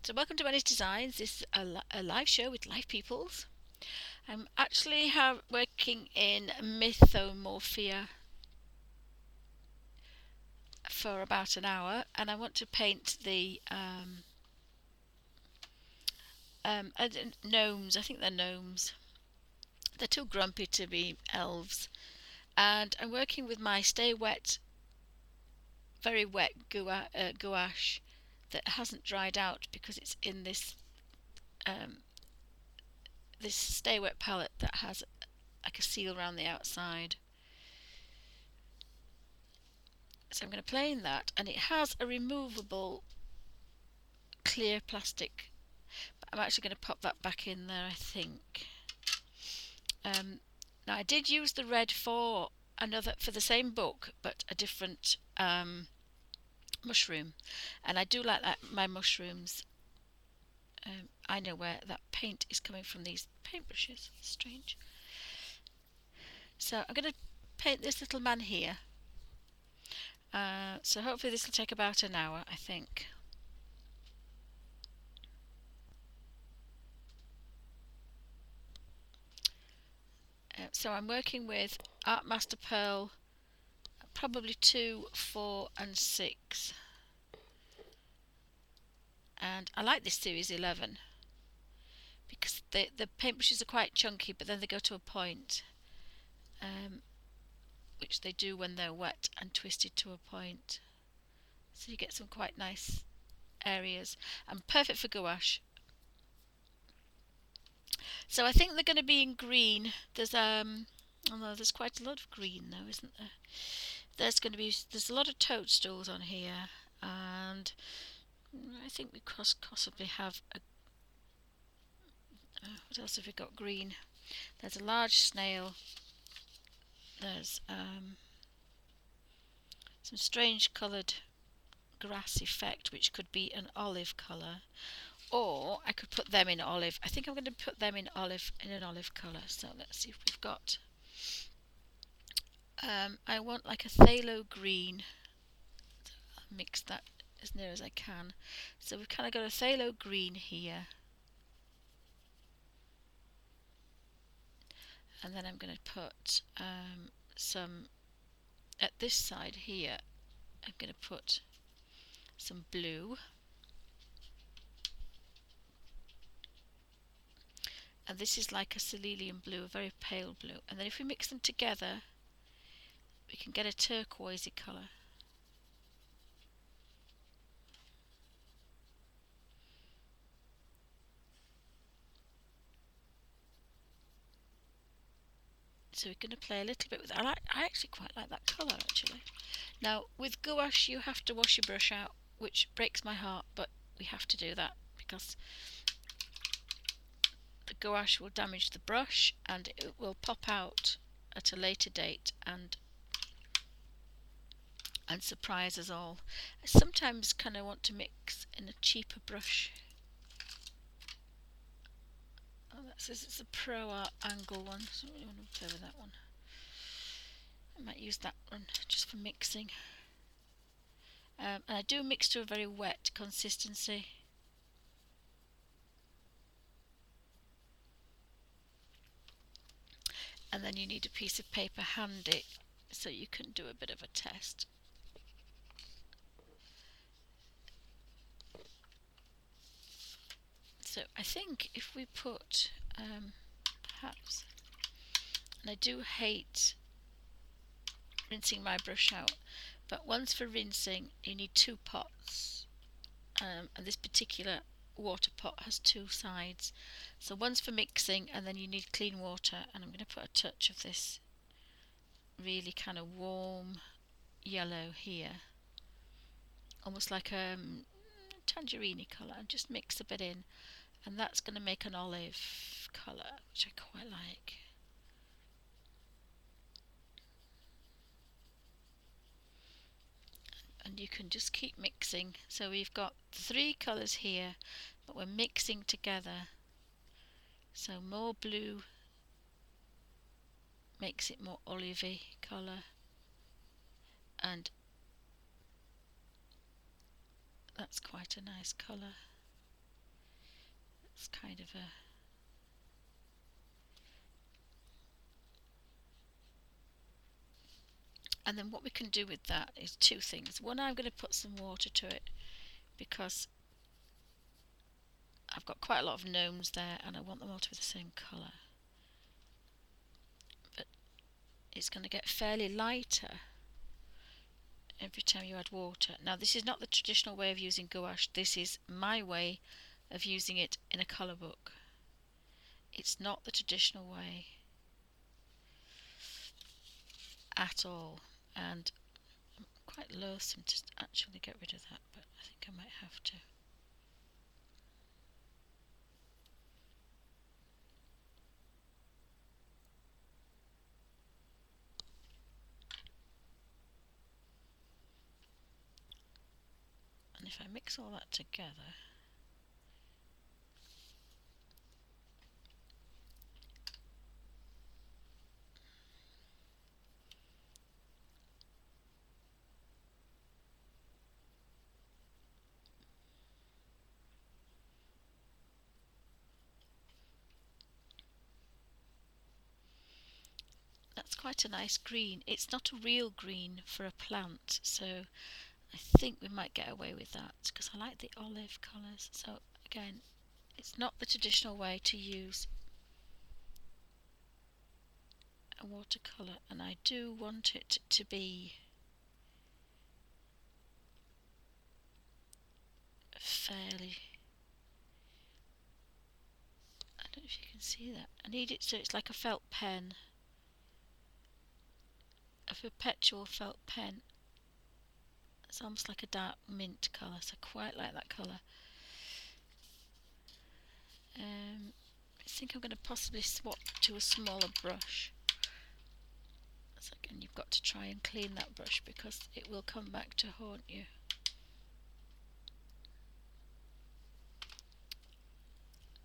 So welcome to Manny's Designs. This is a live show with live peoples. I'm actually working in Mythmorphia for about an hour, and I want to paint the gnomes. I think they're gnomes. They're too grumpy to be elves. And I'm working with my Stay Wet, very wet gouache that hasn't dried out because it's in um, this Stay Wet palette that has like a seal around the outside. So I'm going to play in that, and it has a removable clear plastic. But I'm actually going to pop that back in there, I think. Now I did use the red for the same book, but a different mushroom, and I do like that my mushrooms. I know where that paint is coming from. These paintbrushes, strange. So I'm going to paint this little man here. So hopefully this will take about an hour, I think. So I'm working with Art Master Pearl, probably 2, 4 and 6. And I like this series 11 because the paintbrushes are quite chunky, but then they go to a point, which they do when they're wet and twisted to a point. So you get some quite nice areas and perfect for gouache. So I think they're going to be in green. There's there's quite a lot of green though, isn't there? There's a lot of toadstools on here, and I think we could possibly have what else have we got green? There's a large snail. There's some strange coloured grass effect, which could be an olive colour, or I could put them in olive. I think I'm going to put them in an olive colour. So let's see if we've got. I want like a phthalo green. I'll mix that as near as I can. So we've kind of got a phthalo green here, and then I'm going to put some at this side here. I'm going to put some blue, and this is like a cerulean blue, a very pale blue, and then if we mix them together we can get a turquoisey colour. So we're going to play a little bit with it. I actually quite like that colour actually. Now with gouache you have to wash your brush out, which breaks my heart, but we have to do that because the gouache will damage the brush and it will pop out at a later date and surprise us all. I sometimes kind of want to mix in a cheaper brush. Oh, that says it's a Pro Art Angle one, so I don't really want to play with that one. I might use that one just for mixing. And I do mix to a very wet consistency. And then you need a piece of paper handy so you can do a bit of a test. So I think if we put perhaps, and I do hate rinsing my brush out, but once for rinsing you need 2 pots, and this particular water pot has 2 sides. So one's for mixing and then you need clean water, and I'm going to put a touch of this really kind of warm yellow here, almost like a tangerine colour, and just mix a bit in, and that's going to make an olive colour, which I quite like. And you can just keep mixing. So we've got 3 colours here, but we're mixing together. So more blue makes it more olivey colour, and that's quite a nice colour. It's kind of a... And then what we can do with that is two things. One, I'm going to put some water to it because I've got quite a lot of gnomes there and I want them all to be the same colour. But it's going to get fairly lighter every time you add water. Now this is not the traditional way of using gouache, this is my way of using it in a colour book. It's not the traditional way at all, and I'm quite loathsome to actually get rid of that, but I think I might have to. And if I mix all that together, that's quite a nice green. It's not a real green for a plant, so I think we might get away with that because I like the olive colours. So again, it's not the traditional way to use a watercolour, and I do want it to be fairly... I don't know if you can see that. I need it so it's like a felt pen, a perpetual felt pen. It's almost like a dark mint colour, so I quite like that colour. I think I'm going to possibly swap to a smaller brush. So again, you've got to try and clean that brush because it will come back to haunt you.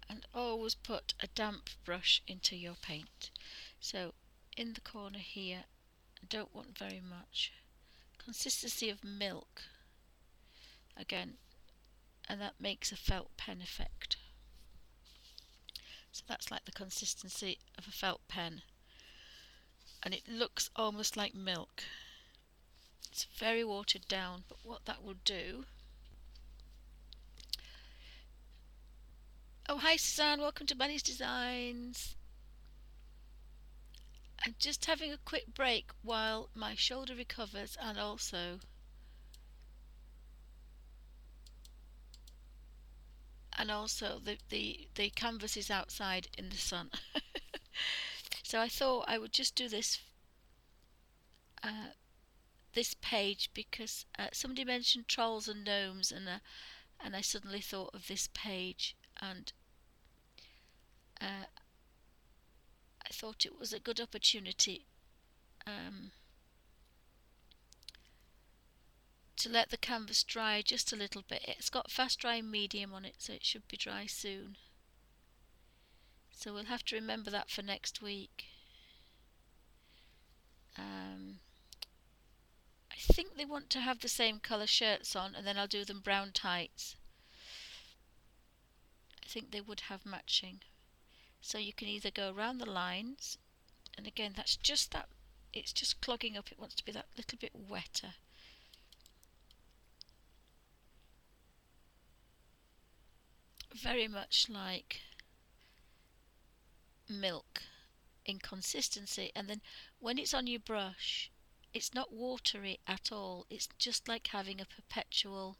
And always put a damp brush into your paint. So in the corner here, I don't want very much. Consistency of milk, again, and that makes a felt pen effect. So that's like the consistency of a felt pen, and it looks almost like milk. It's very watered down, but what that will do... Oh, hi Suzanne, welcome to Bunny's Designs. I'm just having a quick break while my shoulder recovers, and also the canvas is outside in the sun. So I thought I would just do this this page because somebody mentioned trolls and gnomes, and I suddenly thought of this page, and I thought it was a good opportunity to let the canvas dry just a little bit. It's got fast drying medium on it, so it should be dry soon. So we'll have to remember that for next week. I think they want to have the same colour shirts on, and then I'll do them brown tights. I think they would have matching. So you can either go around the lines, and again that's just that, it's just clogging up, it wants to be that little bit wetter. Very much like milk in consistency, and then when it's on your brush it's not watery at all, it's just like having a perpetual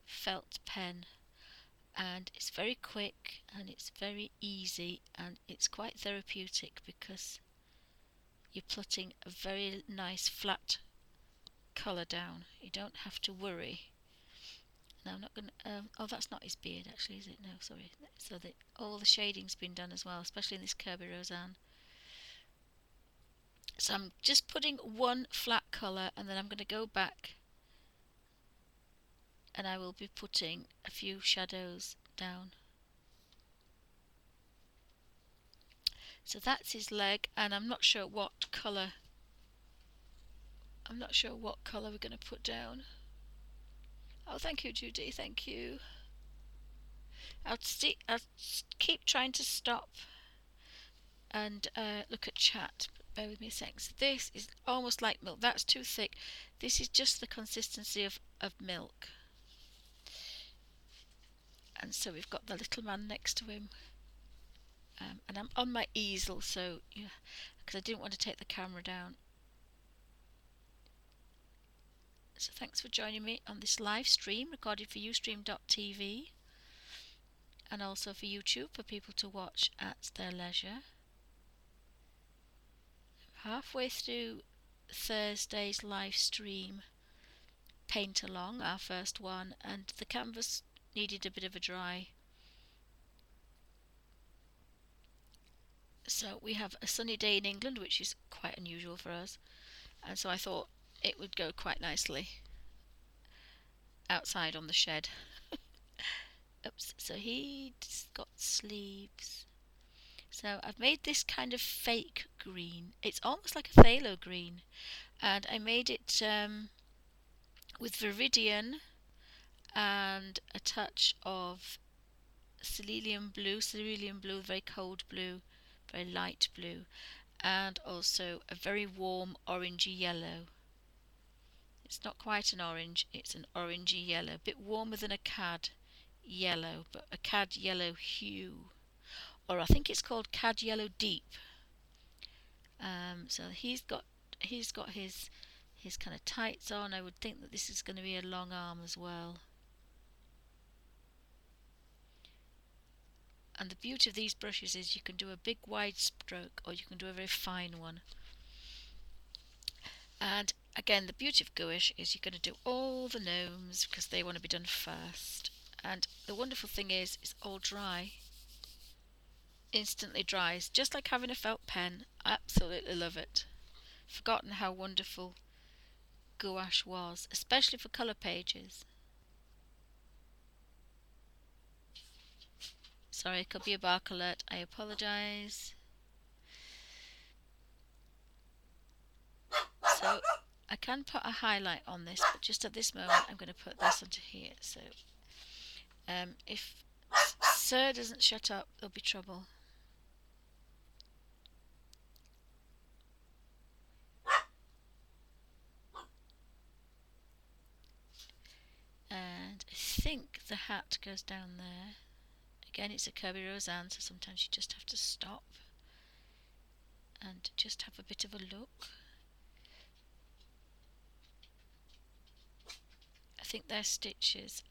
felt pen, and it's very quick and it's very easy and it's quite therapeutic because you're putting a very nice flat colour down. You don't have to worry. Now I'm not going to... oh, that's not his beard actually, is it? No, sorry. So all the shading's been done as well, especially in this Kirby Roseanne. So I'm just putting one flat colour, and then I'm going to go back and I will be putting a few shadows down. So that's his leg, and I'm not sure what colour we're going to put down. Oh, thank you, Judy, thank you. I'll keep trying to stop and look at chat. But bear with me a second. So this is almost like milk. That's too thick. This is just the consistency of milk. And so we've got the little man next to him. And I'm on my easel, so yeah, because I didn't want to take the camera down. So thanks for joining me on this live stream recorded for Ustream.tv and also for YouTube for people to watch at their leisure. Halfway through Thursday's live stream paint along, our first one, and the canvas needed a bit of a dry. So we have a sunny day in England, which is quite unusual for us, and so I thought it would go quite nicely outside on the shed. Oops, so he's got sleeves. So I've made this kind of fake green. It's almost like a phthalo green, and I made it with viridian and a touch of cerulean blue, very cold blue, very light blue, and also a very warm orangey yellow. It's not quite an orange, it's an orangey yellow, a bit warmer than a cad yellow, but a cad yellow hue, or I think it's called cad yellow deep. So he's got his kind of tights on. I would think that this is going to be a long arm as well. And the beauty of these brushes is you can do a big wide stroke or you can do a very fine one. And again, the beauty of gouache is you're going to do all the gnomes because they want to be done first. And the wonderful thing is it's all dry. Instantly dries, just like having a felt pen. I absolutely love it. Forgotten how wonderful gouache was, especially for colour pages. Sorry, it could be a bark alert. I apologise. So I can put a highlight on this, but just at this moment I'm going to put this onto here. So if Sir doesn't shut up, there'll be trouble. And I think the hat goes down there. Again, it's a Kirby Roseanne, so sometimes you just have to stop and just have a bit of a look. I think they're stitches.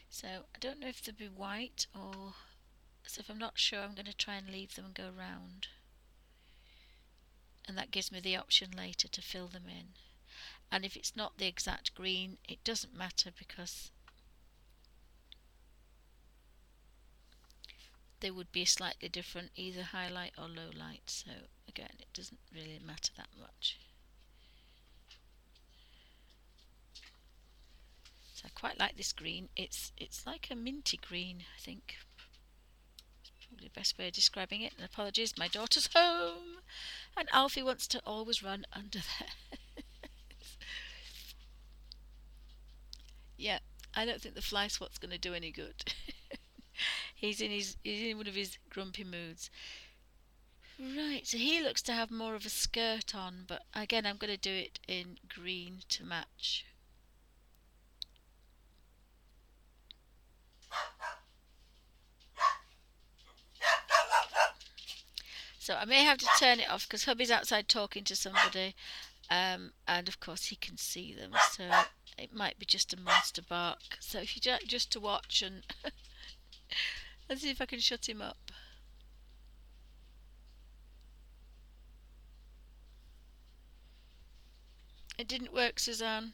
So I don't know if they'll be white or... So if I'm not sure, I'm going to try and leave them and go round. And that gives me the option later to fill them in. And if it's not the exact green, it doesn't matter because they would be slightly different, either highlight or low light. So again, it doesn't really matter that much. So I quite like this green. It's like a minty green, I think. It's probably the best way of describing it. And apologies, my daughter's home, and Alfie wants to always run under there. Yeah, I don't think the fly swat's going to do any good. He's in one of his grumpy moods. Right, so he looks to have more of a skirt on, but again I'm going to do it in green to match. So I may have to turn it off because hubby's outside talking to somebody, and of course he can see them, so it might be just a monster bark. So if you just to watch and let's see if I can shut him up. It didn't work, Suzanne.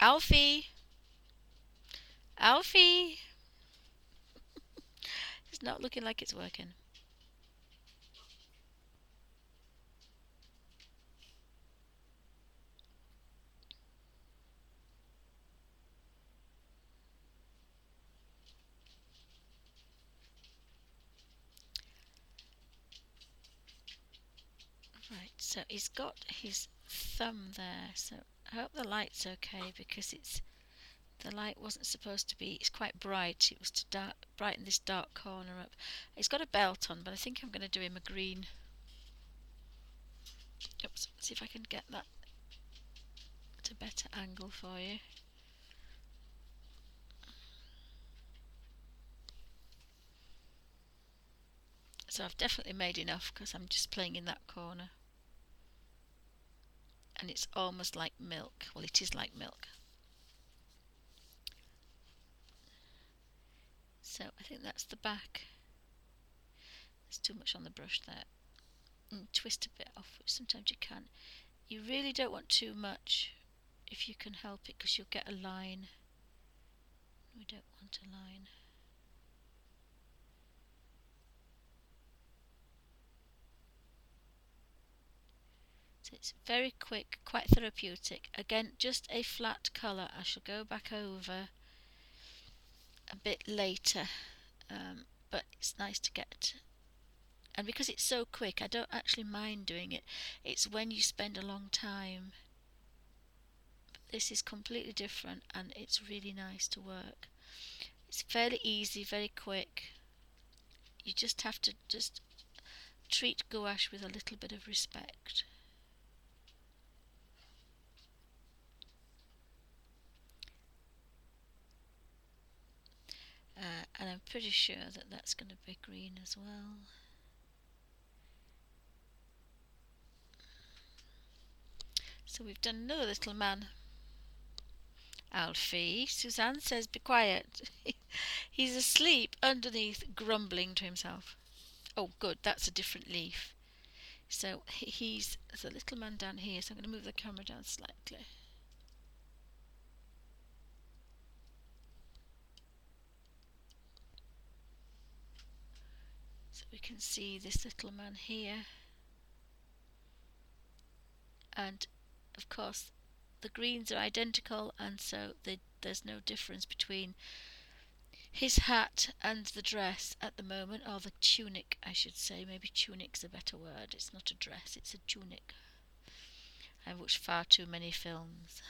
Alfie! Alfie! It's not looking like it's working. Right, so he's got his thumb there, so I hope the light's okay because it's The light wasn't supposed to be, it's quite bright, it was to brighten this dark corner up. He's got a belt on, but I think I'm going to do him a green. Oops, see if I can get that at a better angle for you. So I've definitely made enough because I'm just playing in that corner. And it's almost like milk. Well, it is like milk. So I think that's the back. There's too much on the brush there. And twist a bit off, which sometimes you can. You really don't want too much if you can help it, because you'll get a line. We don't want a line. So it's very quick, quite therapeutic. Again, just a flat colour. I shall go back over a bit later, but it's nice to get. And because it's so quick, I don't actually mind doing it. It's when you spend a long time. But this is completely different, and it's really nice to work. It's fairly easy, very quick. You just have to treat gouache with a little bit of respect. And I'm pretty sure that that's going to be green as well. So we've done another little man. Alfie, Suzanne says be quiet. He's asleep underneath, grumbling to himself. Oh good, that's a different leaf. So there's a little man down here, so I'm going to move the camera down slightly. So we can see this little man here. And of course the greens are identical, and so there's no difference between his hat and the dress at the moment, or the tunic I should say. Maybe tunic's a better word. It's not a dress, it's a tunic. I've watched far too many films.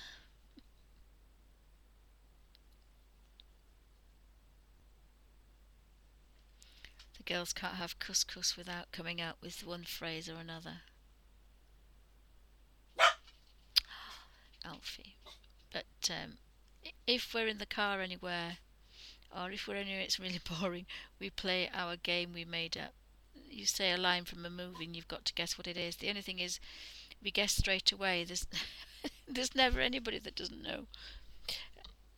The girls can't have couscous without coming out with one phrase or another. Alfie. But if we're in the car anywhere, or if we're anywhere it's really boring, we play our game we made up. You say a line from a movie and you've got to guess what it is. The only thing is, we guess straight away. There's never anybody that doesn't know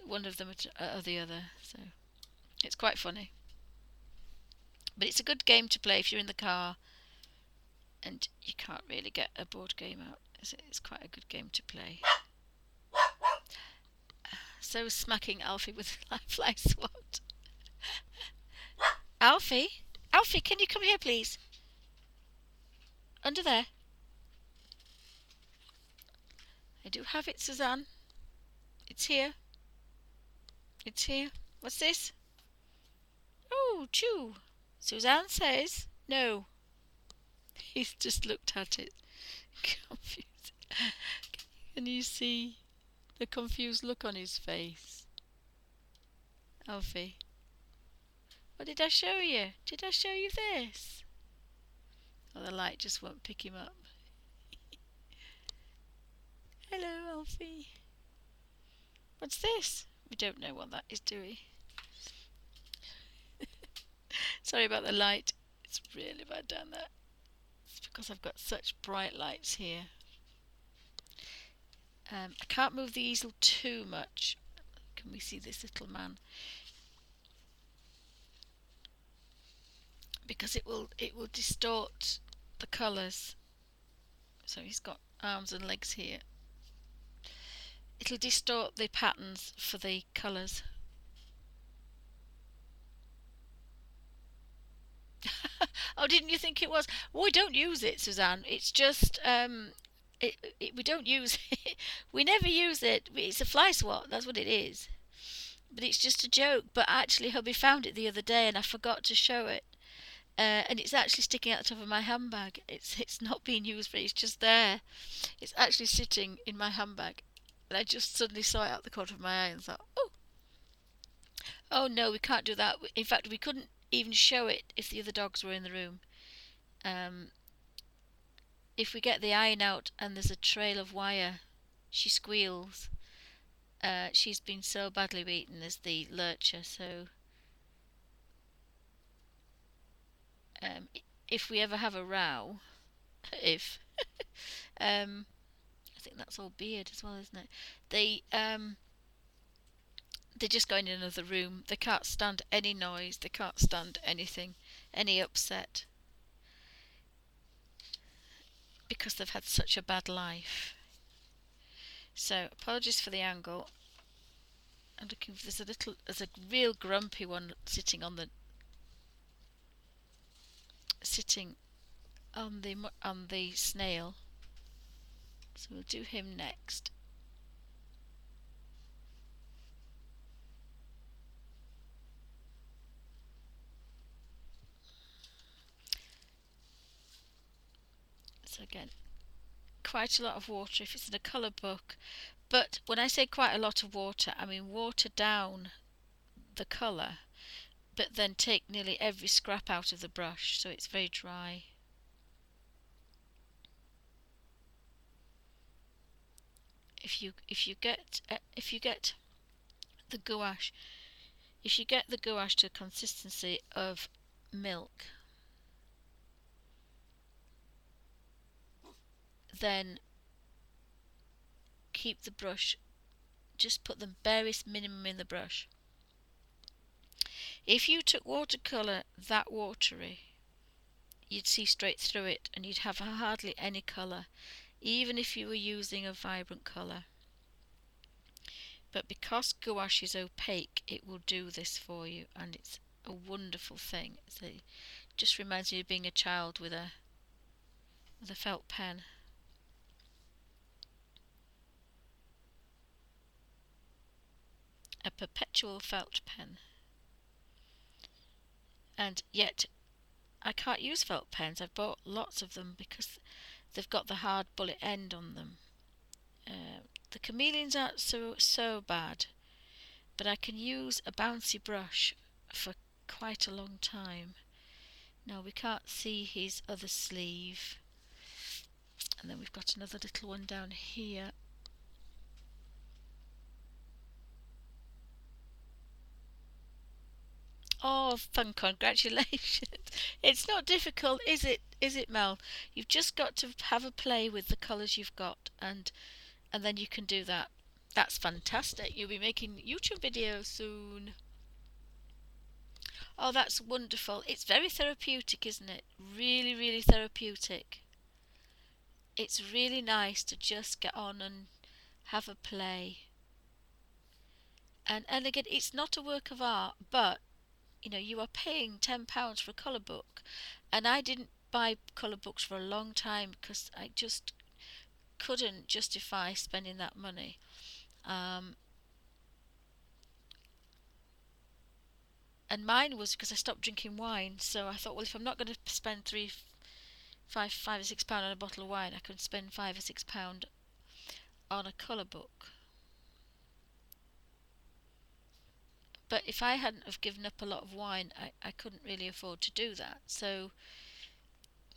one of them or the other. So it's quite funny. But it's a good game to play if you're in the car and you can't really get a board game out. It's quite a good game to play. So smacking Alfie with a fly swat. Alfie? Alfie, can you come here please? Under there. I do have it, Suzanne. It's here. It's here. What's this? Oh, chew. Suzanne says no. He's just looked at it, confused. Can you see the confused look on his face? Alfie. What did I show you? Did I show you this? Oh, the light just won't pick him up. Hello, Alfie. What's this? We don't know what that is, do we? Sorry about the light. It's really bad down there. It's because I've got such bright lights here. I can't move the easel too much. Can we see this little man? Because it will distort the colours. So he's got arms and legs here. It'll distort the patterns for the colours. Oh, didn't you think it was? Well, we don't use it, Suzanne. It's just we don't use it. We never use it. It's a fly swat. That's what it is. But it's just a joke. But actually, hubby found it the other day, and I forgot to show it. And it's actually sticking out the top of my handbag. It's not being used, but it's just there. It's actually sitting in my handbag, and I just suddenly saw it out the corner of my eye and thought, oh, Oh no, we can't do that. In fact, we couldn't even show it if the other dogs were in the room. Um, if we get the iron out and there's a trail of wire, she squeals. She's been so badly beaten as the lurcher, so um, if we ever have a row, if um, I think that's all beard as well, isn't it? They just go in another room. They can't stand any noise. They can't stand anything, any upset, because they've had such a bad life. So apologies for the angle. I'm looking. There's a real grumpy one sitting on the snail. So we'll do him next. So again, quite a lot of water if it's in a colour book. But when I say quite a lot of water, I mean water down the colour, but then take nearly every scrap out of the brush so it's very dry. If you get the gouache, if you get the gouache to a consistency of milk, then keep the brush, just put the barest minimum in the brush. If you took watercolour that watery, you'd see straight through it and you'd have hardly any colour, even if you were using a vibrant colour. But because gouache is opaque, it will do this for you, and it's a wonderful thing. It just reminds me of being a child with a felt pen. A perpetual felt pen. And yet I can't use felt pens. I've bought lots of them because they've got the hard bullet end on them. The chameleons aren't so bad, but I can use a bouncy brush for quite a long time. Now we can't see his other sleeve, and then we've got another little one down here. Oh, fun, congratulations. It's not difficult, is it? Is it, Mel? You've just got to have a play with the colours you've got, and then you can do that. That's fantastic. You'll be making YouTube videos soon. Oh, that's wonderful. It's very therapeutic, isn't it? Really, really therapeutic. It's really nice to just get on and have a play. And again, it's not a work of art, but you are paying £10 for a colour book, and I didn't buy colour books for a long time because I just couldn't justify spending that money. And mine was because I stopped drinking wine, so I thought, well, if I'm not going to spend five or £6 on a bottle of wine, I could spend £5 or £6 on a colour book. But if I hadn't have given up a lot of wine, I couldn't really afford to do that. So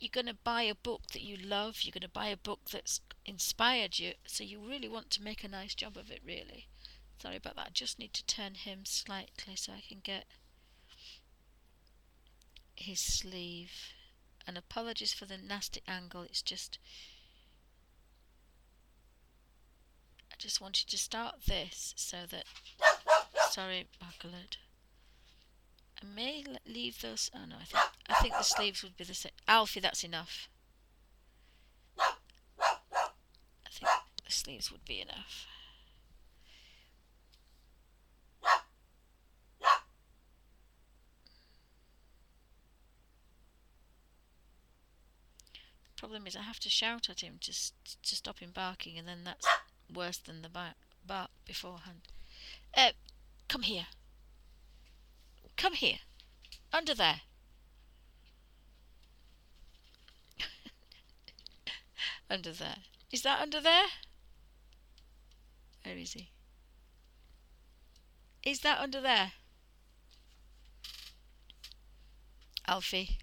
you're going to buy a book that you love, you're going to buy a book that's inspired you, so you really want to make a nice job of it, really. Sorry about that, I just need to turn him slightly so I can get his sleeve. And apologies for the nasty angle, it's just I just wanted to start this so that, sorry, Margaret, I may leave those. Oh no, I think the sleeves would be the same. Alfie, that's enough. I think the sleeves would be enough. The problem is I have to shout at him just to stop him barking, and then that's worse than the bark beforehand. Come here. Come here. Under there. Under there. Is that under there? Where is he? Is that under there? Alfie.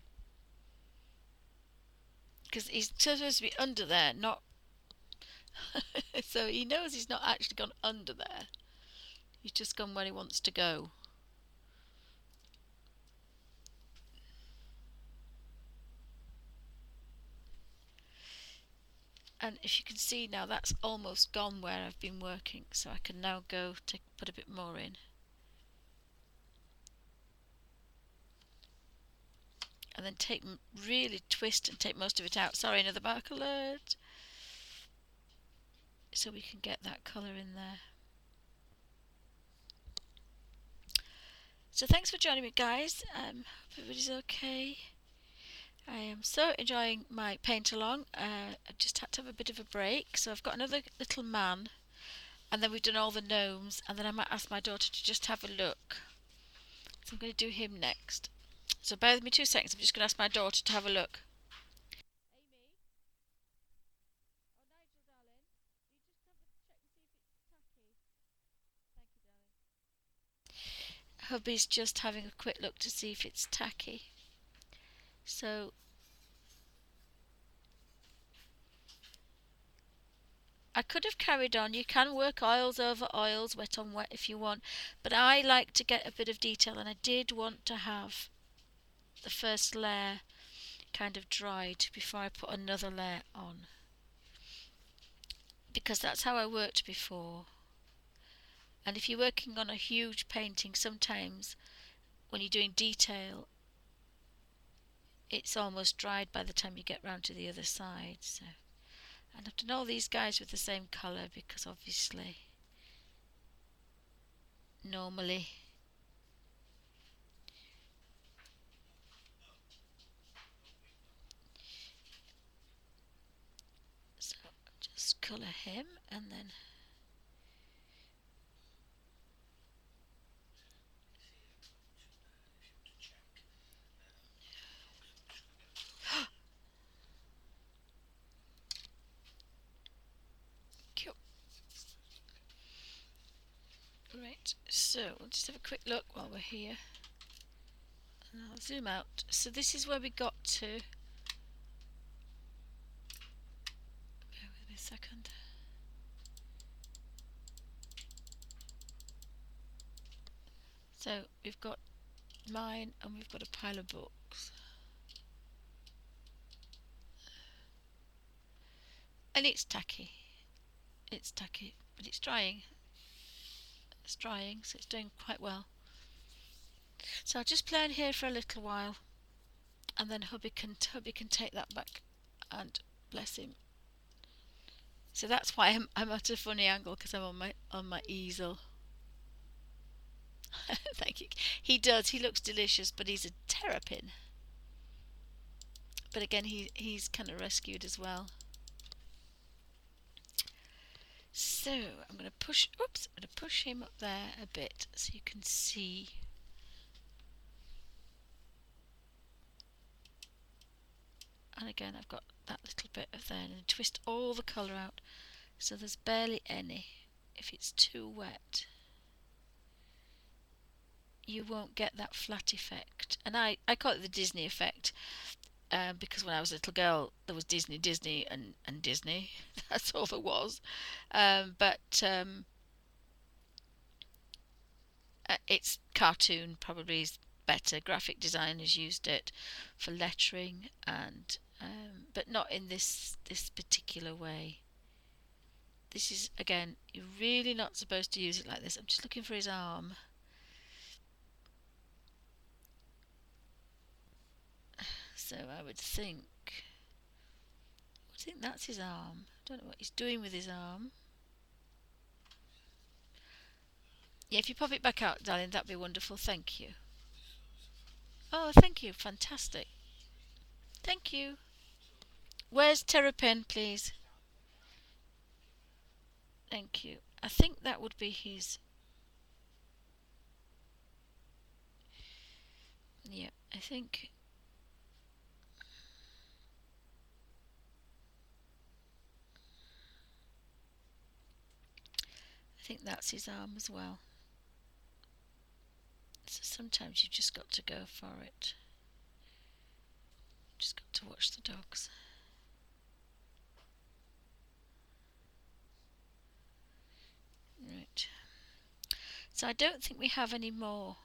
Because he's supposed to be under there, not... so he knows he's not actually gone under there. He's just gone where he wants to go. And if you can see now, that's almost gone where I've been working, so I can now go to put a bit more in. And then really twist and take most of it out. Sorry, another mark alert. So we can get that colour in there. So thanks for joining me, guys. Hope everybody's okay. I am so enjoying my paint along. I just had to have a bit of a break, so I've got another little man, and then we've done all the gnomes, and then I might ask my daughter to just have a look. So I'm going to do him next. So bear with me 2 seconds. I'm just going to ask my daughter to have a look. Hubby's just having a quick look to see if it's tacky. So I could have carried on. You can work oils over oils, wet on wet if you want, but I like to get a bit of detail, and I did want to have the first layer kind of dried before I put another layer on, because that's how I worked before. And if you're working on a huge painting, sometimes when you're doing detail, it's almost dried by the time you get round to the other side. So, and I've done all these guys with the same colour because obviously normally so just colour him and then cute. Right, so we'll just have a quick look while we're here and I'll zoom out. So this is where we got to. Bear with me a second. So we've got mine and we've got a pile of books. And it's tacky. It's tacky, but it's drying. It's drying, so it's doing quite well. So I'll just play in here for a little while, and then hubby can take that back, and bless him. So that's why I'm at a funny angle, because I'm on my easel. Thank you. He does. He looks delicious, but he's a terrapin. But again, he's kind of rescued as well. So I'm going to push. Oops! I'm going to push him up there a bit so you can see. And again, I've got that little bit of there, and twist all the colour out so there's barely any. If it's too wet, you won't get that flat effect. And I call it the Disney effect, because when I was a little girl there was Disney and Disney. That's all there was. It's cartoon probably is better. Graphic designers used it for lettering, and but not in this particular way. This is, again, you're really not supposed to use it like this. I'm just looking for his arm. So I would think that's his arm. I don't know what he's doing with his arm. Yeah, if you pop it back out, darling, that'd be wonderful. Thank you. Oh, thank you. Fantastic. Thank you. Where's Terrapin, please? Thank you. I think that would be his. Yeah, I think that's his arm as well. So sometimes you've just got to go for it. Just got to watch the dogs. Right. So I don't think we have any more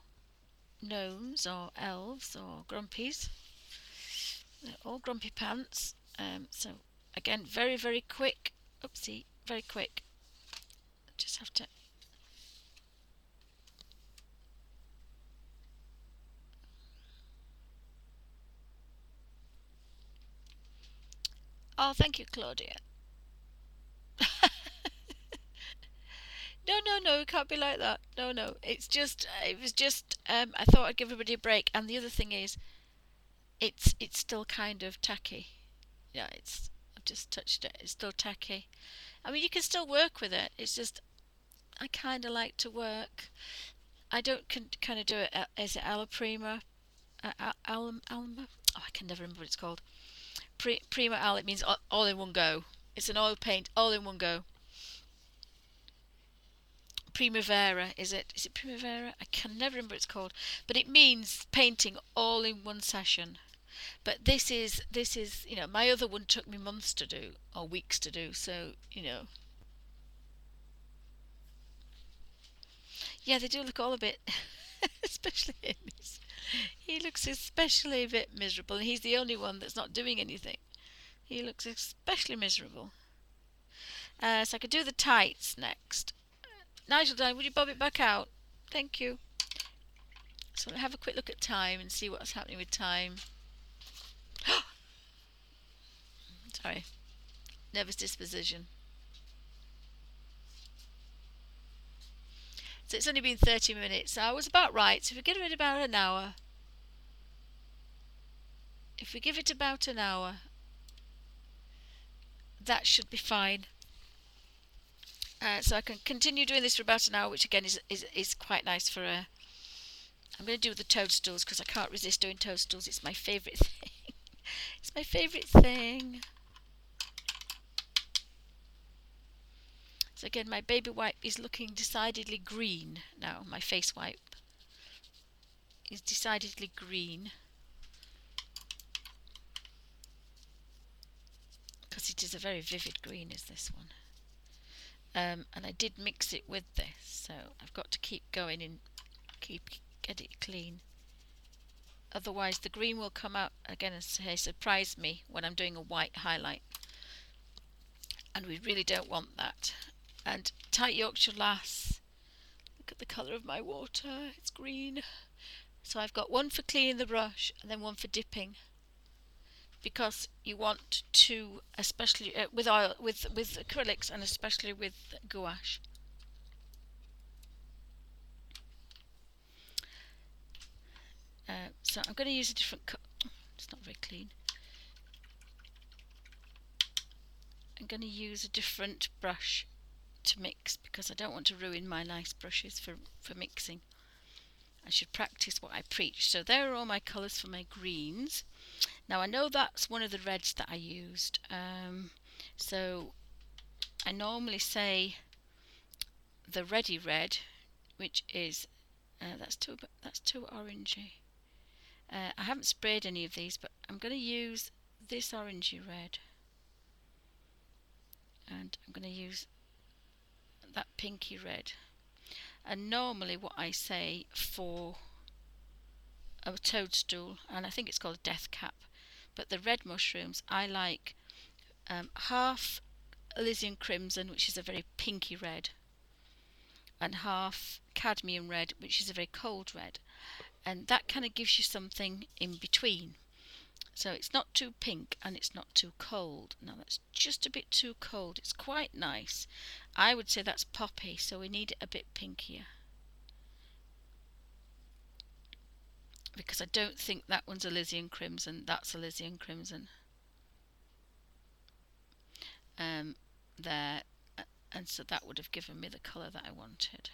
gnomes or elves or grumpies. They're all grumpy pants. So again, very, very quick. Oopsie, very quick. Just have to. Oh, thank you, Claudia. No, no, no, it can't be like that. No, no. It was just, I thought I'd give everybody a break. And the other thing is, it's still kind of tacky. Yeah, I've just touched it. It's still tacky. I mean, you can still work with it. It's just, I kind of like to work. I don't kind of do it as ala prima, alma. Oh, I can never remember what it's called. Prima al. It means all in one go. It's an oil paint all in one go. Primavera, is it? Is it Primavera? I can never remember what it's called, but it means painting all in one session. But this is my other one took me months to do or weeks to do. So yeah, they do look all a bit, especially him. He looks especially a bit miserable, and he's the only one that's not doing anything. He looks especially miserable. So I could do the tights next. Nigel, Dan, would you bob it back out? Thank you. So we'll have a quick look at time and see what's happening with time. Sorry, nervous disposition. So it's only been 30 minutes. So I was about right. So if we give it about an hour, that should be fine. So I can continue doing this for about an hour, which again is quite nice for a. I'm going to do the toadstools because I can't resist doing toadstools. It's my favourite thing. It's my favourite thing. So again, my baby wipe is looking decidedly green now. My face wipe is decidedly green because it is a very vivid green, is this one. And I did mix it with this, so I've got to keep going and get it clean. Otherwise, the green will come out again and surprise me when I'm doing a white highlight, and we really don't want that. And tight Yorkshire Lass. Look at the colour of my water. It's green. So I've got one for cleaning the brush and then one for dipping, because you want to, especially with oil, with acrylics, and especially with gouache. So I'm going to use a different it's not very clean. I'm going to use a different brush to mix because I don't want to ruin my nice brushes for mixing. I should practice what I preach. So there are all my colours for my greens. Now I know that's one of the reds that I used. So I normally say the ready red, which is that's too orangey. I haven't sprayed any of these, but I'm going to use this orangey red, and I'm going to use that pinky red. And normally what I say for a toadstool, and I think it's called a death cap, but the red mushrooms I like half Elysian crimson, which is a very pinky red, and half cadmium red, which is a very cold red, and that kind of gives you something in between. So it's not too pink and it's not too cold. Now that's just a bit too cold. It's quite nice. I would say that's poppy, so we need it a bit pinkier, because I don't think that one's Elysian crimson. That's Elysian crimson. There, and so that would have given me the colour that I wanted.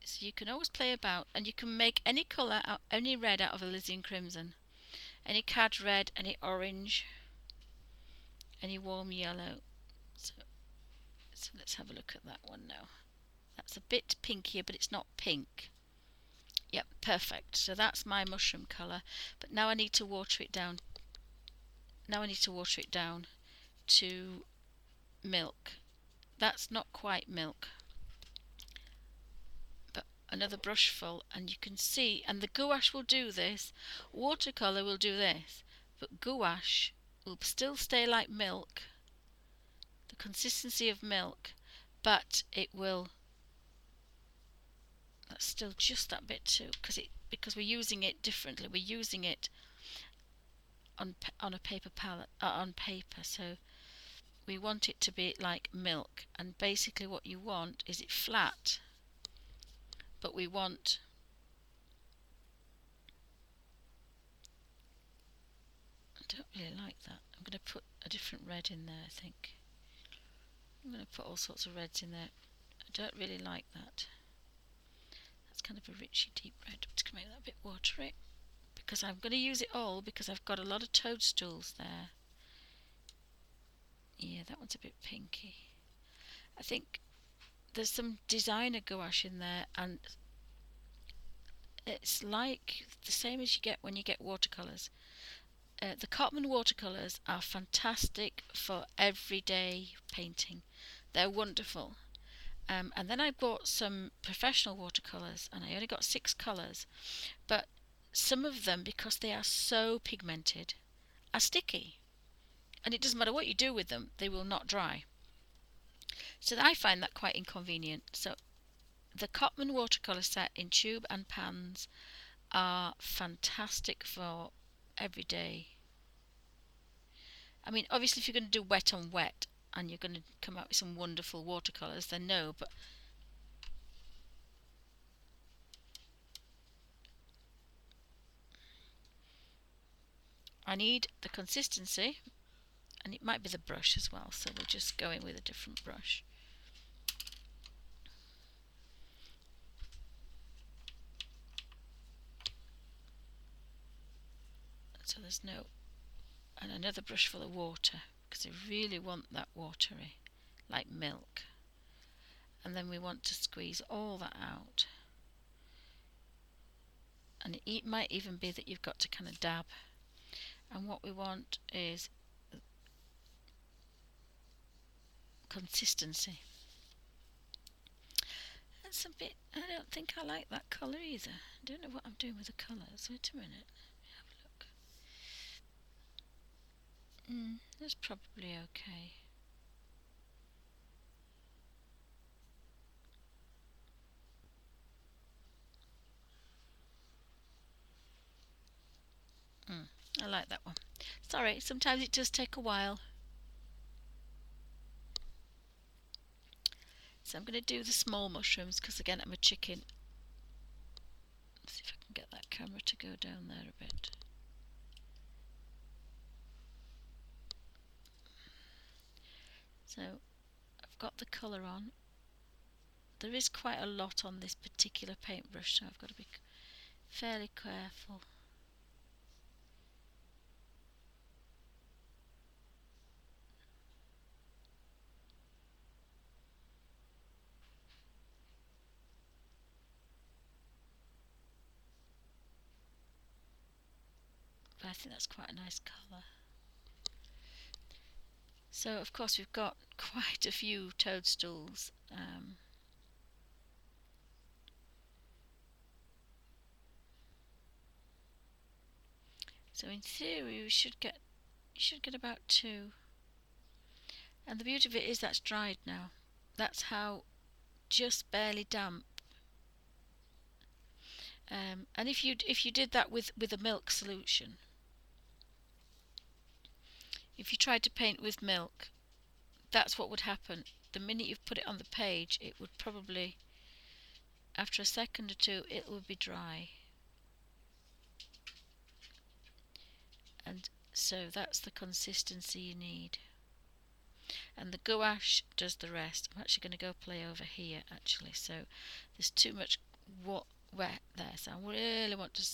So you can always play about, and you can make any colour out, any red out of Elysian crimson, any cad red, any orange, any warm yellow. So let's have a look at that one now. That's a bit pinkier, but it's not pink. Yep, perfect. So that's my mushroom colour. But now I need to water it down. Now I need to water it down to milk. That's not quite milk, but another brush full, and you can see, and the gouache will do this, watercolour will do this, but gouache will still stay like milk, the consistency of milk, but it will, that's still just that bit too, because we're using it differently. We're using it on a paper palette, on paper, so we want it to be like milk, and basically what you want is it flat, but we want, I don't really like that. I'm going to put a different red in there, I think. I'm going to put all sorts of reds in there. I don't really like that. That's kind of a richy deep red. I'm just going to make that a bit watery, because I'm going to use it all because I've got a lot of toadstools there. Yeah, that one's a bit pinky. I think there's some designer gouache in there, and it's like the same as you get when you get watercolours. The Cotman watercolours are fantastic for everyday painting. They're wonderful. And then I bought some professional watercolours, and I only got 6 colours. But some of them, because they are so pigmented, are sticky. And it doesn't matter what you do with them, they will not dry. So I find that quite inconvenient. So the Cotman watercolour set in tube and pans are fantastic for everyday. I mean, obviously if you're going to do wet on wet and you're going to come out with some wonderful watercolours, then no, but I need the consistency, and it might be the brush as well, so we'll just go in with a different brush. So there's no, and another brush full of water, because I really want that watery, like milk. And then we want to squeeze all that out. And it might even be that you've got to kind of dab. And what we want is consistency. That's a bit, I don't think I like that colour either. I don't know what I'm doing with the colours. Wait a minute. Have a look. That's probably okay. I like that one. Sorry, sometimes it does take a while. So I'm going to do the small mushrooms because again I'm a chicken. Let's see if I can get that camera to go down there a bit. So I've got the colour on. There is quite a lot on this particular paintbrush, so I've got to be fairly careful. But I think that's quite a nice colour. So of course we've got quite a few toadstools. So in theory you should get about 2. And the beauty of it is that's dried now. That's how just barely damp. And if you did that with a milk solution, if you tried to paint with milk, that's what would happen. The minute you've put it on the page, it would probably, after a second or 2, it would be dry. And so that's the consistency you need. And the gouache does the rest. I'm actually going to go play over here actually, so there's too much wet there, so I really want to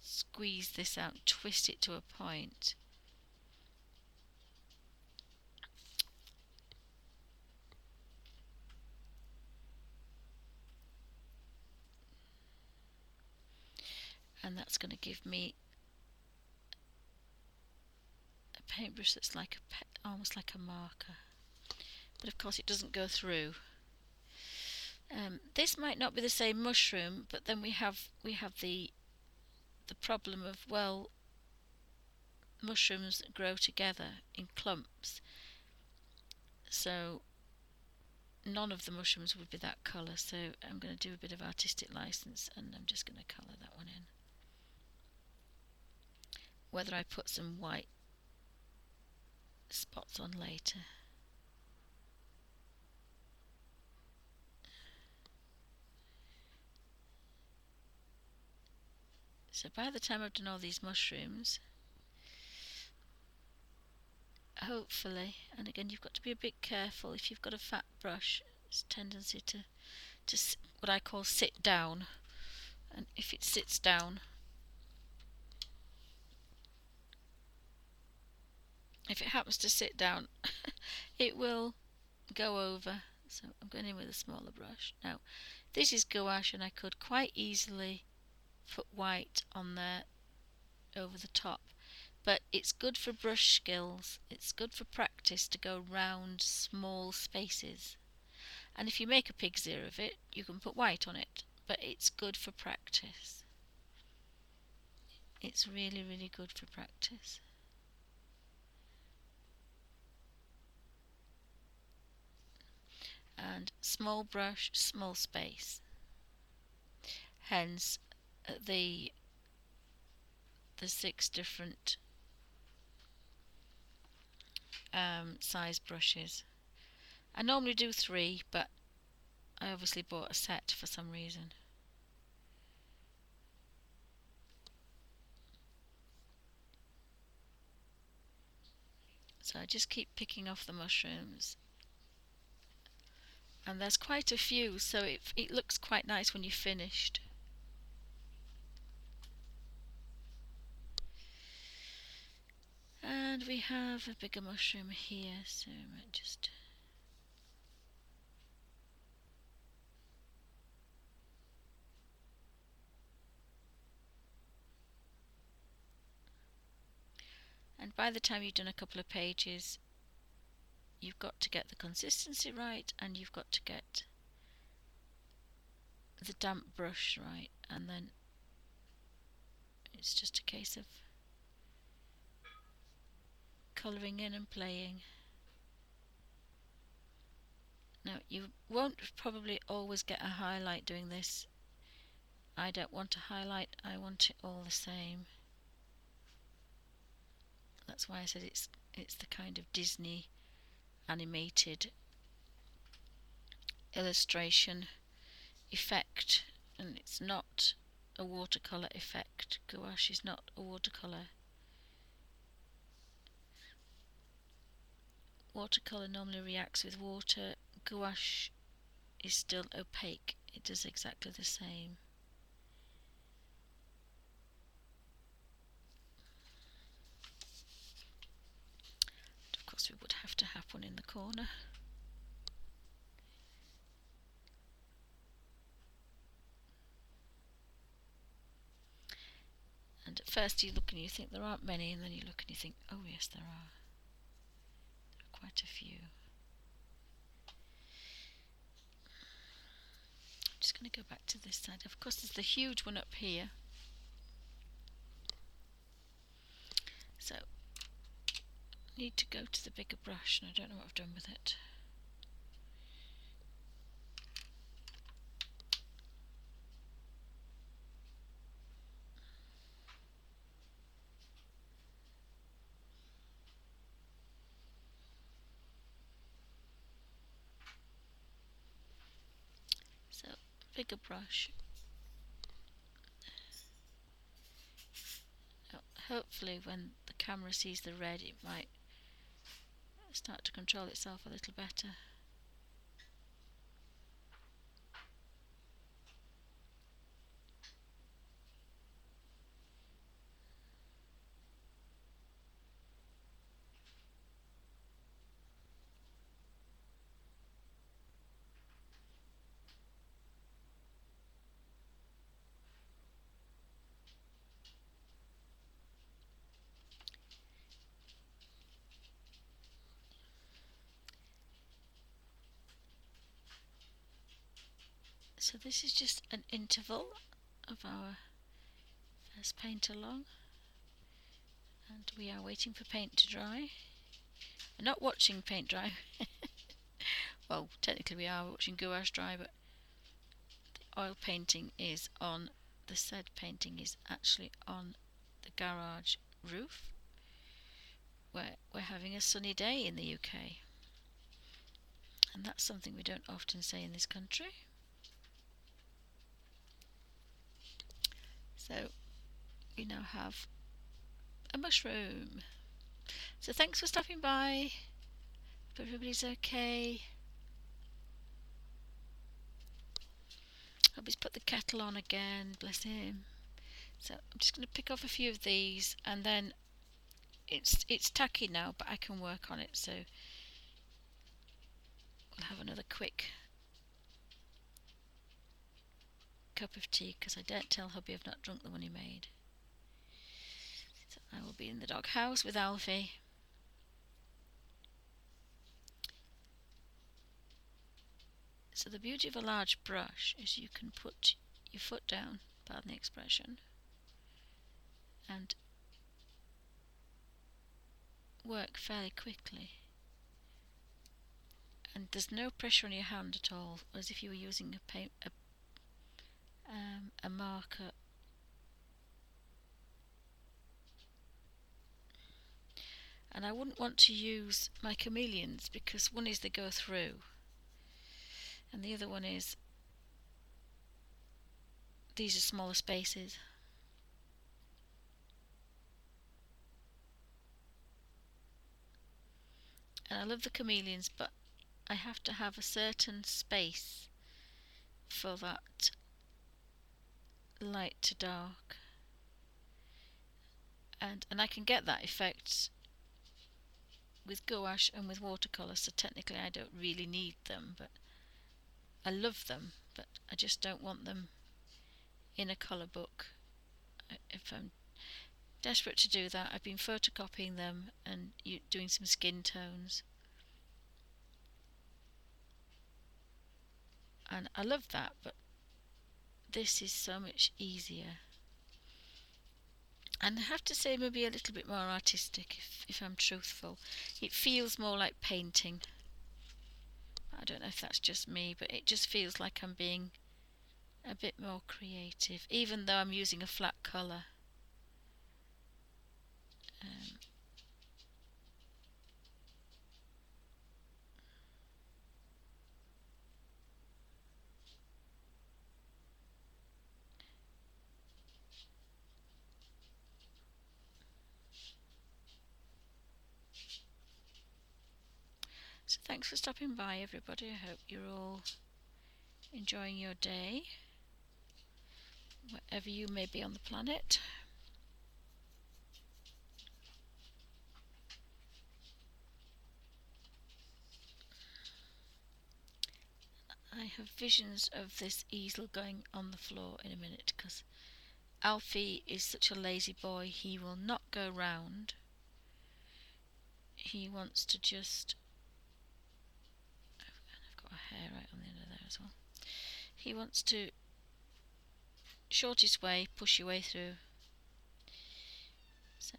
squeeze this out, twist it to a point. that's going to give me a paintbrush that's like almost like a marker. But of course it doesn't go through. This might not be the same mushroom, but then we have the problem of, well, mushrooms grow together in clumps, so none of the mushrooms would be that colour. So I'm going to do a bit of artistic license, and I'm just going to colour that one in. Whether I put some white spots on later. So by the time I've done all these mushrooms, hopefully, and again you've got to be a bit careful if you've got a fat brush, it's a tendency to what I call sit down, and if it sits down, if it happens to sit down, it will go over. So I'm going in with a smaller brush. Now this is gouache, and I could quite easily put white on there over the top, but it's good for brush skills, it's good for practice to go round small spaces, and if you make a pig's ear of it you can put white on it, but it's good for practice. It's really, really good for practice. And small brush, small space, hence the 6 different size brushes. I normally do 3, but I obviously bought a set for some reason. So I just keep picking off the mushrooms, and there's quite a few, so it looks quite nice when you've finished. And we have a bigger mushroom here, so I might just... And by the time you've done a couple of pages, you've got to get the consistency right, and you've got to get the damp brush right, and then it's just a case of colouring in and playing. Now you won't probably always get a highlight doing this. I don't want a highlight, I want it all the same. That's why I said it's the kind of Disney animated illustration effect, and it's not a watercolour effect. Gouache is not a watercolour. Watercolour normally reacts with water. Gouache is still opaque. It does exactly the same. Of course we would have to have one in the corner. And at first you look and you think there aren't many, and then you look and you think, oh yes there are. There are quite a few. I'm just going to go back to this side. Of course there's the huge one up here. So I need to go to the bigger brush, and I don't know what I've done with it. So bigger brush. Now, hopefully when the camera sees the red it might start to control itself a little better. So this is just an interval of our first paint along, and we are waiting for paint to dry. We're not watching paint dry. Well, technically we are watching gouache dry, but the oil painting is on, the said painting is actually on the garage roof, where we're having a sunny day in the UK. And that's something we don't often say in this country. So we now have a mushroom. So thanks for stopping by. Hope everybody's okay. Hope he's put the kettle on again, bless him. So I'm just going to pick off a few of these, and then it's tacky now, but I can work on it. So we'll have another quick cup of tea, because I daren't tell hubby I've not drunk the one he made. So I will be in the doghouse with Alfie. So the beauty of a large brush is you can put your foot down, pardon the expression, and work fairly quickly. And there's no pressure on your hand at all, as if you were using a marker. And I wouldn't want to use my chameleons, because one is they go through, and the other one is these are smaller spaces. And I love the chameleons, but I have to have a certain space for that light to dark, and I can get that effect with gouache and with watercolour, so technically I don't really need them, but I love them, but I just don't want them in a colour book. If I'm desperate to do that, I've been photocopying them and doing some skin tones, and I love that, but this is so much easier. And I have to say, maybe a little bit more artistic, if I'm truthful. It feels more like painting. I don't know if that's just me, but it just feels like I'm being a bit more creative, even though I'm using a flat colour. So thanks for stopping by, everybody. I hope you're all enjoying your day, wherever you may be on the planet. I have visions of this easel going on the floor in a minute, because Alfie is such a lazy boy, he will not go round. He wants to just... I've got a hair right on the end of there as well. He wants to short his way, push your way through. So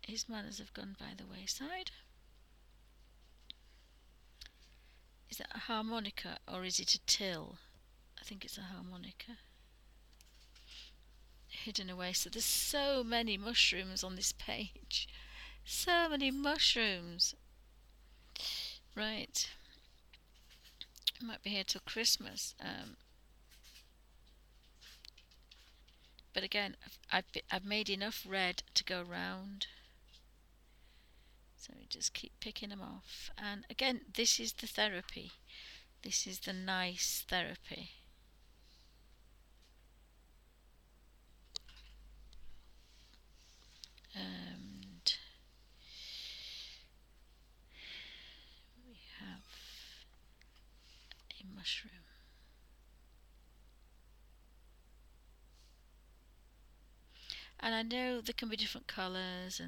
his manners have gone by the wayside. Is that a harmonica or is it a till? I think it's a harmonica. Hidden away. So there's so many mushrooms on this page. So many mushrooms. Right. I might be here till Christmas. But again, I've made enough red to go round. So we just keep picking them off. And again, this is the therapy. This is the nice therapy. And we have a mushroom. And I know there can be different colours,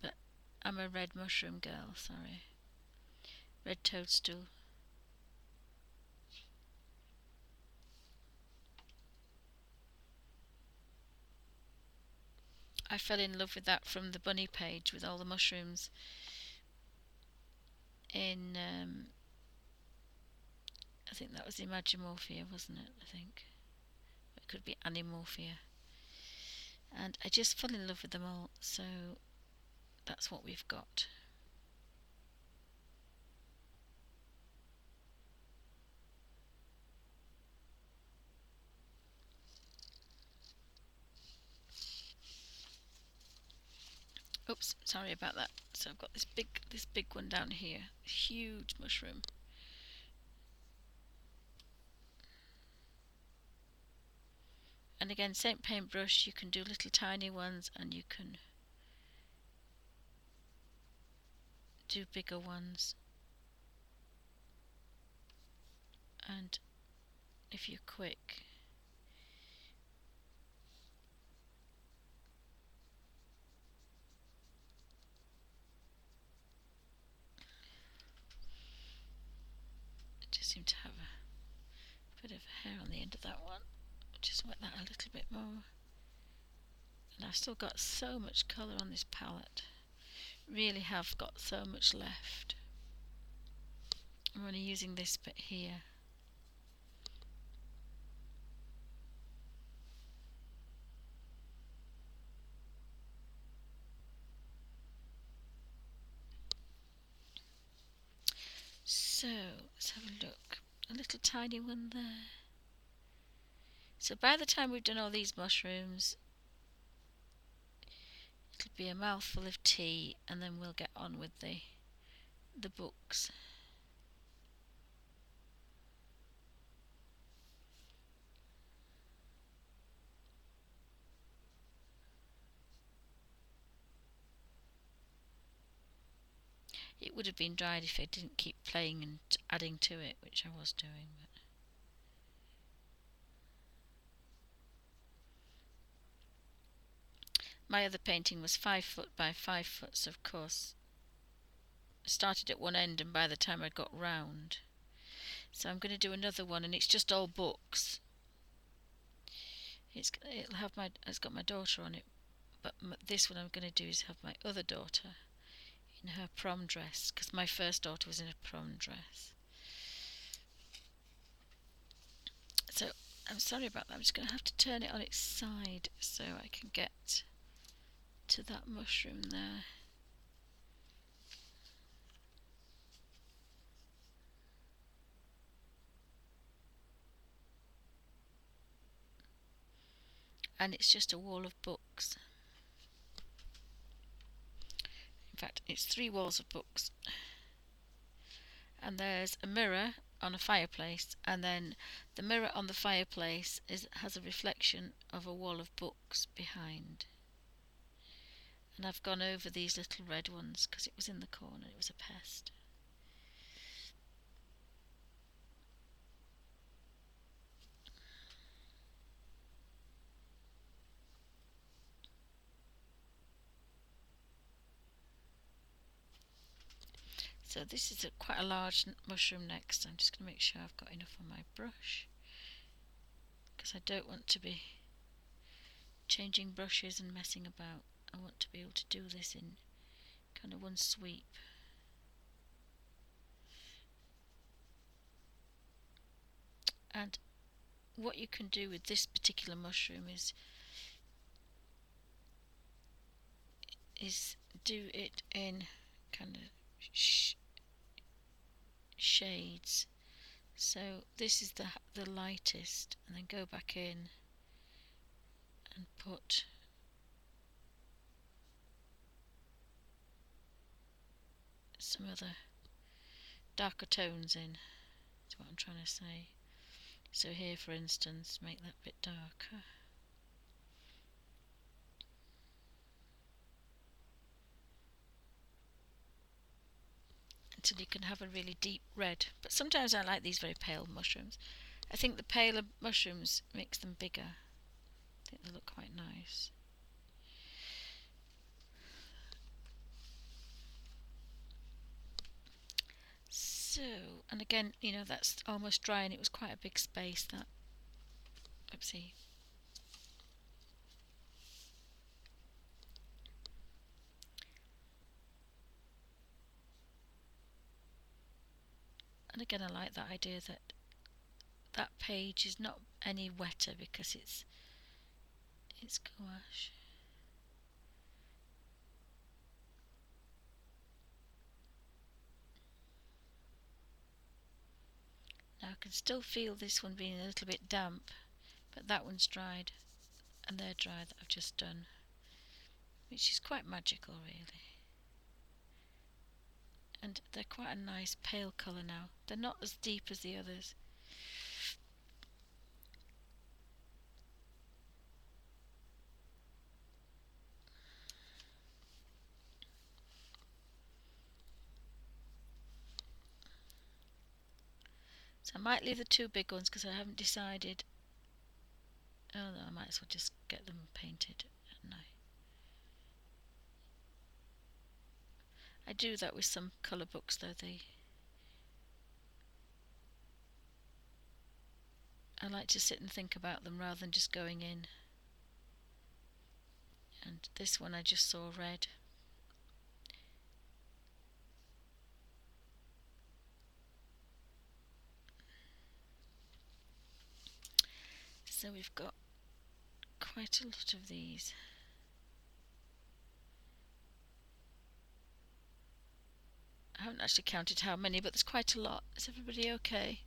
but I'm a red mushroom girl, sorry. Red toadstool. I fell in love with that from the bunny page with all the mushrooms in, I think that was Mythmorphia, wasn't it? I think. It could be Animorphia. And I just fell in love with them all, so that's what we've got. Oops, sorry about that. So I've got this big one down here, huge mushroom. And again, same paintbrush, you can do little tiny ones and you can do bigger ones. And if you're quick, I just seem to have a bit of hair on the end of that one. Just wet that a little bit more. And I've still got so much colour on this palette. Really have got so much left. I'm only using this bit here. So let's have a look. A little tiny one there. So by the time we've done all these mushrooms, it'll be a mouthful of tea, and then we'll get on with the books. It would have been dried if I didn't keep playing and adding to it, which I was doing. But my other painting was 5 foot by 5 foot, so of course I started at one end, and by the time I got round, so I'm going to do another one, and it's just all books. It's got my daughter on it, but this one I'm going to do is have my other daughter in her prom dress, because my first daughter was in a prom dress. So I'm sorry about that. I'm just going to have to turn it on its side so I can get to that mushroom there. And it's just a wall of books. In fact, it's 3 walls of books. And there's a mirror on a fireplace, and then the mirror on the fireplace has a reflection of a wall of books behind. And I've gone over these little red ones because it was in the corner, it was a pest. So this is quite a large mushroom next. I'm just going to make sure I've got enough on my brush, because I don't want to be changing brushes and messing about. I want to be able to do this in kind of one sweep. And what you can do with this particular mushroom is do it in kind of shades. So this is the lightest, and then go back in and put some other darker tones in. That's what I'm trying to say. So here, for instance, make that bit darker. Until you can have a really deep red. But sometimes I like these very pale mushrooms. I think the paler mushrooms makes them bigger. I think they look quite nice. So, and again, you know, that's almost dry, and it was quite a big space, that. Oopsie. And again, I like that idea that that page is not any wetter because it's gouache. Now I can still feel this one being a little bit damp, but that one's dried and they're dry that I've just done, which is quite magical really. And they're quite a nice pale colour now. They're not as deep as the others. So I might leave the two big ones because I haven't decided. Oh no, I might as well just get them painted, hadn't I do that with some colour books though. I like to sit and think about them rather than just going in. And this one I just saw red. So we've got quite a lot of these. I haven't actually counted how many, but there's quite a lot. Is everybody okay?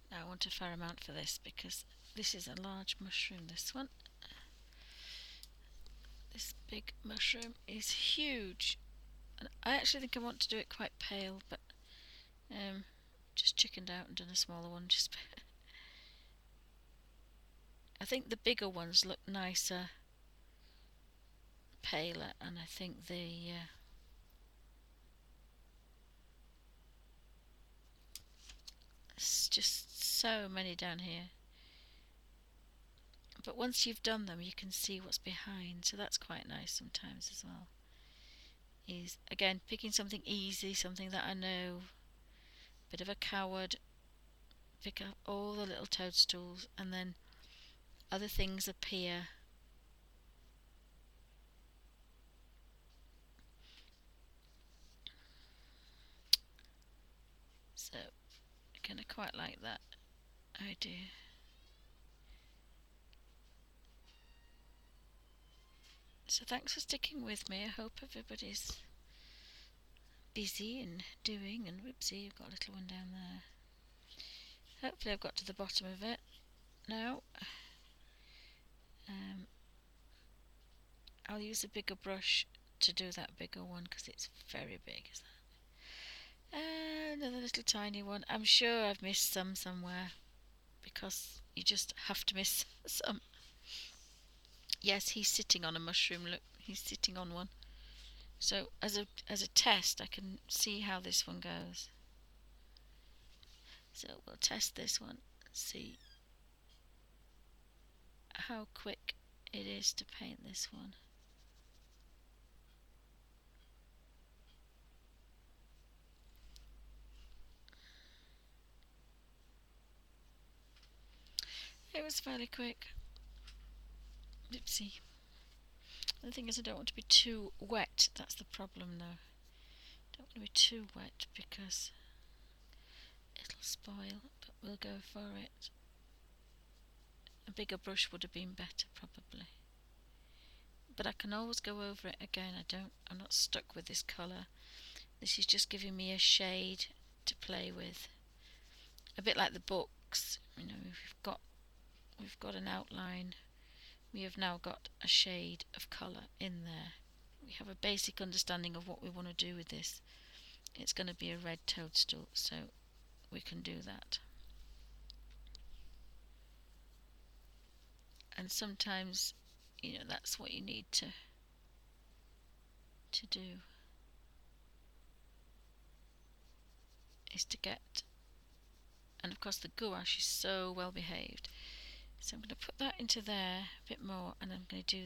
Now I want a fair amount for this because this is a large mushroom, this one. This big mushroom is huge. And I actually think I want to do it quite pale, but just chickened out and done a smaller one. I think the bigger ones look nicer, paler, and I think there's just so many down here. But once you've done them, you can see what's behind, so that's quite nice sometimes as well. Is again picking something easy, something that I know. Bit of a coward. Pick up all the little toadstools, and then other things appear. So I kind of quite like that idea. So thanks for sticking with me. I hope everybody's busy and doing, and whoopsie, you've got a little one down there. Hopefully I've got to the bottom of it now. I'll use a bigger brush to do that bigger one because it's very big. Is that? Another little tiny one. I'm sure I've missed some somewhere because you just have to miss some. Yes, he's sitting on a mushroom. Look, he's sitting on one. So as a test, I can see how this one goes. So we'll test this one, see how quick it is to paint this one. It was fairly quick. Oopsie. The thing is I don't want to be too wet, that's the problem though. Don't want to be too wet because it'll spoil, but we'll go for it. A bigger brush would have been better probably. But I can always go over it again. I'm not stuck with this colour. This is just giving me a shade to play with. A bit like the books, you know, we've got an outline. We have now got a shade of colour in there. We have a basic understanding of what we want to do with this. It's going to be a red toadstool, so we can do that. And sometimes, you know, that's what you need to do. is to get, and of course the gouache is so well behaved. So I'm going to put that into there a bit more, and I'm going to do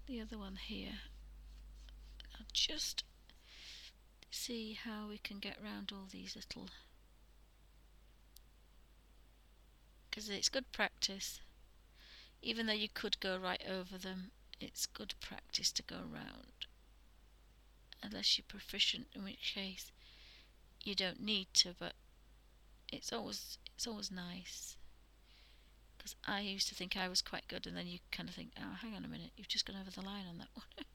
the other one here. I'll just see how we can get around all these little, because it's good practice. Even though you could go right over them, it's good practice to go around. Unless you're proficient, in which case you don't need to, but it's always nice. Because I used to think I was quite good, and then you kind of think, oh, hang on a minute, you've just gone over the line on that one.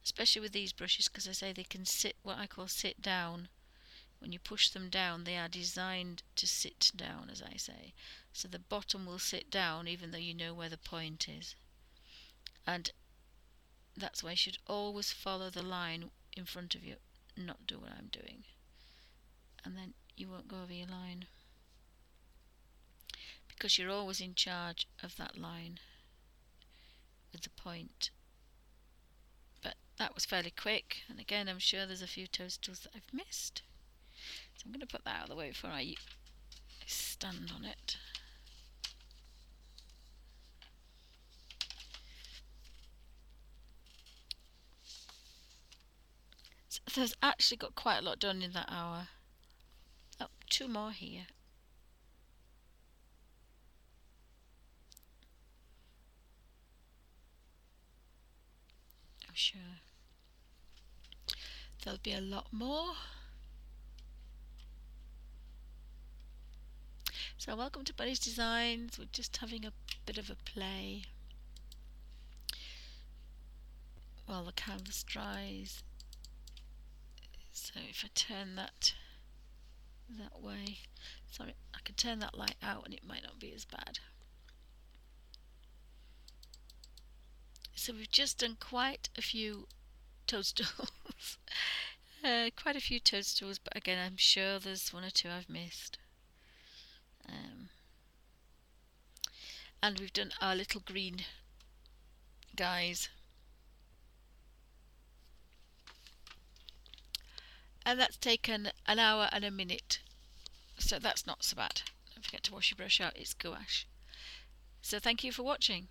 Especially with these brushes, because I say they can sit, what I call sit down. When you push them down, they are designed to sit down, as I say. So the bottom will sit down even though you know where the point is. And that's why you should always follow the line in front of you, not do what I'm doing. And then you won't go over your line, because you're always in charge of that line with the point. But that was fairly quick, and again I'm sure there's a few toadstools that I've missed. So I'm going to put that out of the way before I stand on it. So there's actually got quite a lot done in that hour. Oh, 2 more here. I'm sure there'll be a lot more. So welcome to Bunny's Designs. We're just having a bit of a play while the canvas dries. So if I turn that way, sorry, I can turn that light out and it might not be as bad. So we've just done quite a few toadstools. Quite a few toadstools, but again I'm sure there's 1 or 2 I've missed. And we've done our little green guys. And that's taken 1 hour and a minute. So that's not so bad. Don't forget to wash your brush out, it's gouache. So thank you for watching.